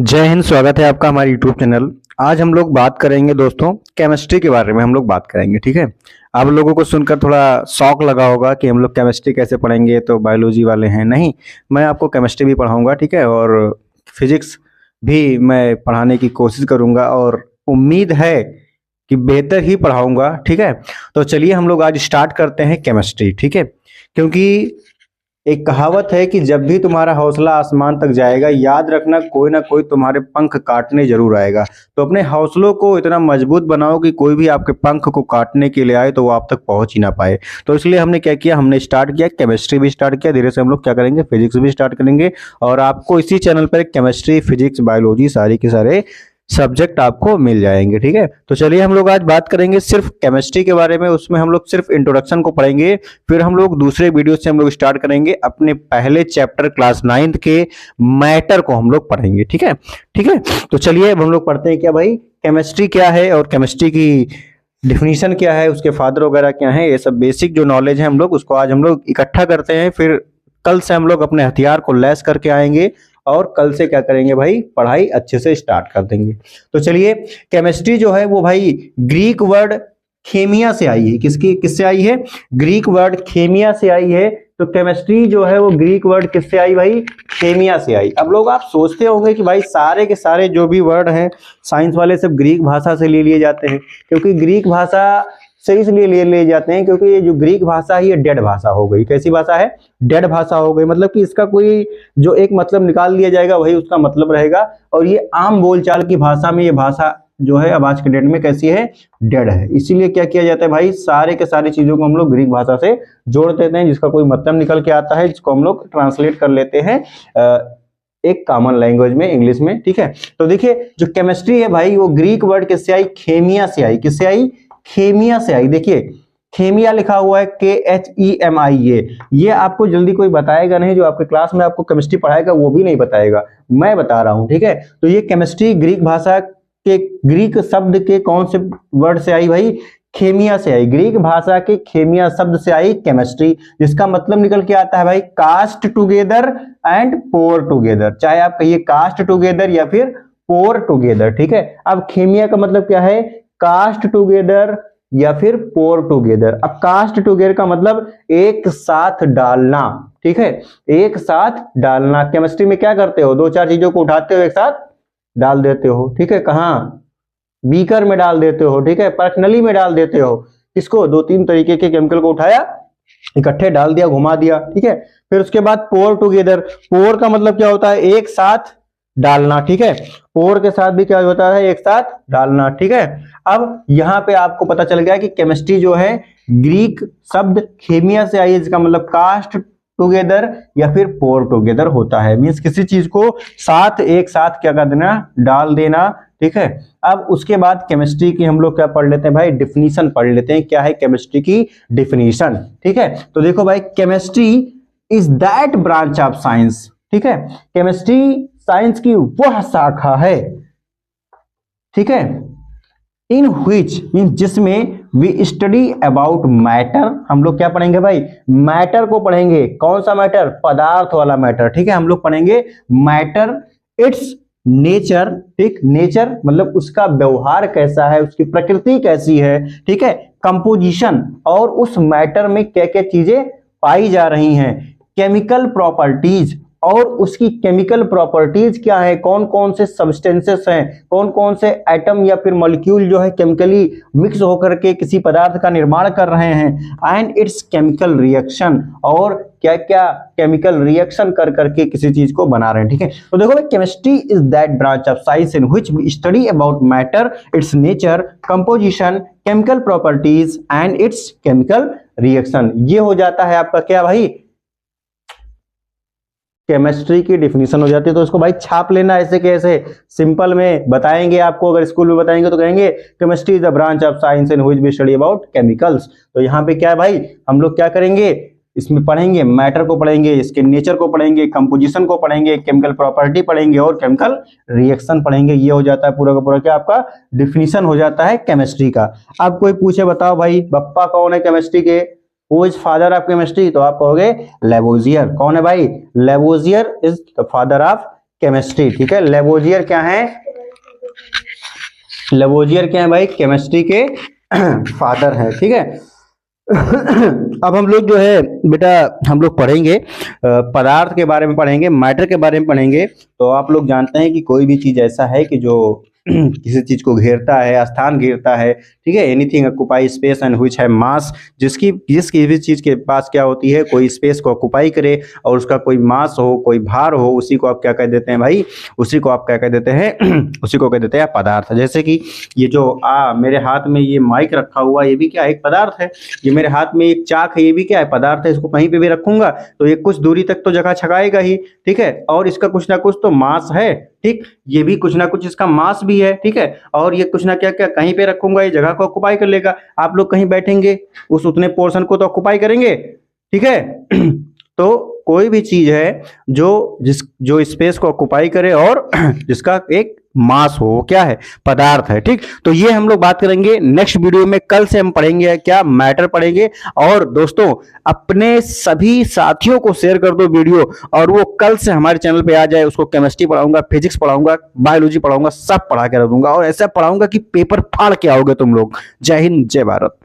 जय हिंद। स्वागत है आपका हमारे यूट्यूब चैनल। आज हम लोग बात करेंगे दोस्तों केमिस्ट्री के बारे में हम लोग बात करेंगे। ठीक है, आप लोगों को सुनकर थोड़ा शौक लगा होगा कि हम लोग केमिस्ट्री कैसे पढ़ेंगे, तो बायोलॉजी वाले हैं। नहीं, मैं आपको केमिस्ट्री भी पढ़ाऊंगा। ठीक है, और फिजिक्स भी मैं पढ़ाने की कोशिश करूंगा और उम्मीद है कि बेहतर ही पढ़ाऊंगा। ठीक है, तो चलिए हम लोग आज स्टार्ट करते हैं केमिस्ट्री। ठीक है, क्योंकि एक कहावत है कि जब भी तुम्हारा हौसला आसमान तक जाएगा, याद रखना कोई ना कोई तुम्हारे पंख काटने जरूर आएगा। तो अपने हौसलों को इतना मजबूत बनाओ कि कोई भी आपके पंख को काटने के लिए आए तो वो आप तक पहुंच ही ना पाए। तो इसलिए हमने क्या किया, हमने स्टार्ट किया केमिस्ट्री भी स्टार्ट किया। धीरे से हम लोग क्या करेंगे, फिजिक्स भी स्टार्ट करेंगे। और आपको इसी चैनल पर केमिस्ट्री, फिजिक्स, बायोलॉजी सारी के सारे सब्जेक्ट आपको मिल जाएंगे। ठीक है, तो चलिए हम लोग आज बात करेंगे सिर्फ केमिस्ट्री के बारे में। उसमें हम लोग सिर्फ इंट्रोडक्शन को पढ़ेंगे, फिर हम लोग दूसरे वीडियो से हम लोग स्टार्ट करेंगे अपने पहले चैप्टर क्लास 9th के मैटर को हम लोग पढ़ेंगे। ठीक है, ठीक है, तो चलिए अब हम लोग पढ़ते हैं क्या भाई, केमिस्ट्री क्या है और केमिस्ट्री की डिफिनीशन क्या है, उसके फादर वगैरह क्या है, ये सब बेसिक जो नॉलेज है हम लोग उसको आज हम लोग इकट्ठा करते हैं। फिर कल से हम लोग अपने हथियार को लैस करके आएंगे और कल से क्या करेंगे भाई, पढ़ाई अच्छे से स्टार्ट कर देंगे। तो चलिए, केमिस्ट्री जो है वो भाई ग्रीक वर्ड खेमिया से आई है। किससे आई है? ग्रीक वर्ड खेमिया से आई है। तो केमिस्ट्री जो है वो ग्रीक वर्ड किससे आई भाई? खेमिया से आई। अब लोग आप सोचते होंगे कि भाई सारे के सारे जो भी वर्ड हैं साइंस वाले सब ग्रीक भाषा से ले लिए जाते हैं, क्योंकि ग्रीक भाषा से इसलिए ले लिए जाते हैं क्योंकि ये जो ग्रीक भाषा है ये डेड भाषा हो गई। कैसी भाषा है? डेड भाषा हो गई। मतलब कि इसका कोई जो एक मतलब निकाल लिया जाएगा वही उसका मतलब रहेगा। और ये आम बोलचाल की भाषा में ये भाषा जो है अब आज के डेट में कैसी है? डेड है। इसीलिए क्या किया जाता है भाई, सारे के सारी चीजों को हम लोग ग्रीक भाषा से जोड़ देते हैं, जिसका कोई मतलब निकल के आता है, जिसको हम लोग ट्रांसलेट कर लेते हैं एक कॉमन लैंग्वेज में, इंग्लिश में। ठीक है, तो देखिए जो केमिस्ट्री है भाई वो ग्रीक वर्ड किससे आई? खेमिया से आई। किससे आई? खेमिया से आई। देखिए खेमिया लिखा हुआ है KHEMIA। ये आपको जल्दी कोई बताएगा नहीं, जो आपके क्लास में आपको केमिस्ट्री पढ़ाएगा वो भी नहीं बताएगा, मैं बता रहा हूं। ठीक है, तो ये केमिस्ट्री ग्रीक भाषा के ग्रीक शब्द के कौन से वर्ड से आई भाई? खेमिया से आई। ग्रीक भाषा के खेमिया शब्द से आई केमिस्ट्री, जिसका मतलब निकल के आता है भाई cast together and pour together. चाहे आप कहिए कास्ट टुगेदर या फिर पोर टुगेदर। ठीक है, अब खेमिया का मतलब क्या है? कास्ट टुगेदर या फिर पोर टुगेदर। अब कास्ट टुगेदर का मतलब एक साथ डालना। ठीक है, एक साथ डालना। केमिस्ट्री में क्या करते हो? दो चार चीजों को उठाते हो, एक साथ डाल देते हो। ठीक है, कहां? बीकर में डाल देते हो। ठीक है, पर्सनली में डाल देते हो। किसको? दो तीन तरीके के केमिकल को उठाया, इकट्ठे डाल दिया, घुमा दिया। ठीक है, फिर उसके बाद पोर टुगेदर। पोर का मतलब क्या होता है? एक साथ डालना। ठीक है, पोर के साथ भी क्या होता है? एक साथ डालना। ठीक है, अब यहां पे आपको पता चल गया कि केमिस्ट्री जो है ग्रीक शब्द खेमिया से आई है, जिसका मतलब कास्ट टुगेदर या फिर पोर टुगेदर होता है। मींस किसी चीज को साथ, एक साथ क्या कर देना? डाल देना। ठीक है, अब उसके बाद केमिस्ट्री की हम लोग क्या पढ़ लेते हैं भाई? डिफिनीशन पढ़ लेते हैं। क्या है केमिस्ट्री की डिफिनीशन? ठीक है, तो देखो भाई, chemistry is that branch of science. ठीक है, केमिस्ट्री साइंस की वह शाखा है, ठीक है, इन व्हिच मीन जिसमें वी स्टडी अबाउट मैटर। हम लोग क्या पढ़ेंगे भाई? मैटर को पढ़ेंगे। कौन सा मैटर? पदार्थ वाला मैटर। ठीक है, हम लोग पढ़ेंगे मैटर, इट्स नेचर। ठीक, नेचर मतलब उसका व्यवहार कैसा है, उसकी प्रकृति कैसी है। ठीक है, कंपोजिशन और उस मैटर में क्या क्या चीजें पाई जा रही हैं, केमिकल प्रॉपर्टीज और उसकी केमिकल प्रॉपर्टीज क्या है, कौन कौन से सब्सटेंसेस हैं, कौन कौन से एटम या फिर मॉलिक्यूल जो है केमिकली मिक्स होकर के किसी पदार्थ का निर्माण कर रहे हैं, एंड इट्स केमिकल रिएक्शन, और क्या क्या केमिकल रिएक्शन कर करके किसी चीज को बना रहे हैं। ठीक है, तो देखो भाई, chemistry is that branch of science in which we study about matter, its nature, composition, chemical properties and its chemical reaction. ये हो जाता है आपका क्या भाई? केमिस्ट्री की डिफिनीशन हो जाती है। तो इसको भाई छाप लेना ऐसे कैसे, सिंपल में बताएंगे आपको। अगर स्कूल में बताएंगे तो कहेंगे chemistry is the branch of science in which we study about chemicals. तो यहाँ पे क्या है भाई, हम लोग क्या करेंगे, इसमें पढ़ेंगे मैटर को पढ़ेंगे, इसके नेचर को पढ़ेंगे, कंपोजिशन को पढ़ेंगे, केमिकल प्रॉपर्टी पढ़ेंगे और केमिकल रिएक्शन पढ़ेंगे। ये हो जाता है पूरा का पूरा क्या आपका डिफिनीशन हो जाता है केमिस्ट्री का। अब कोई पूछे बताओ भाई बप्पा कौन है केमिस्ट्री के? Who is father of chemistry? तो आप कहोगे लेवोजियर। कौन है भाई? Lavoisier is the father of chemistry, ठीक है। लेवोजियर क्या है? लेवोजियर क्या है भाई? केमिस्ट्री के फादर है, ठीक है। अब हम लोग जो है बेटा हम लोग पढ़ेंगे पदार्थ के बारे में पढ़ेंगे, मैटर के बारे में पढ़ेंगे। तो आप लोग जानते हैं कि कोई भी चीज ऐसा है कि जो किसी चीज को घेरता है, स्थान घेरता है, ठीक है। Anything occupy space and which है मास, जिस किसी भी चीज के पास क्या होती है, कोई स्पेस को ऑक्युपाई करे और उसका कोई मास हो, कोई भार हो, उसी को आप क्या कह देते हैं भाई? उसी को आप क्या कह देते हैं? उसी को कह देते हैं पदार्थ। जैसे कि ये जो मेरे हाथ में ये माइक रखा हुआ, ये भी क्या है? एक पदार्थ है। ये मेरे हाथ में एक चाक है, ये भी क्या है? पदार्थ है। इसको कहीं पे भी रखूंगा तो ये कुछ दूरी तक तो जगह छगाएगा ही, ठीक है। और इसका कुछ ना कुछ तो मास है, ठीक। ये भी कुछ ना कुछ इसका मास भी है, ठीक है। और ये कुछ ना क्या क्या कहीं पे रखूंगा, ये जगह को ऑक्युपाई कर लेगा। आप लोग कहीं बैठेंगे, उस उतने पोर्शन को तो ऑक्युपाई करेंगे, ठीक है। तो कोई भी चीज है जो स्पेस को ऑक्युपाई करे और जिसका एक मास हो, वो क्या है? पदार्थ है, ठीक। तो ये हम लोग बात करेंगे नेक्स्ट वीडियो में। कल से हम पढ़ेंगे क्या? मैटर पढ़ेंगे। और दोस्तों अपने सभी साथियों को शेयर कर दो वीडियो, और वो कल से हमारे चैनल पे आ जाए। उसको केमिस्ट्री पढ़ाऊंगा, फिजिक्स पढ़ाऊंगा, बायोलॉजी पढ़ाऊंगा, सब पढ़ा के रख दूंगा, और ऐसा पढ़ाऊंगा कि पेपर फाड़ के आओगे तुम लोग। जय हिंद, जय भारत।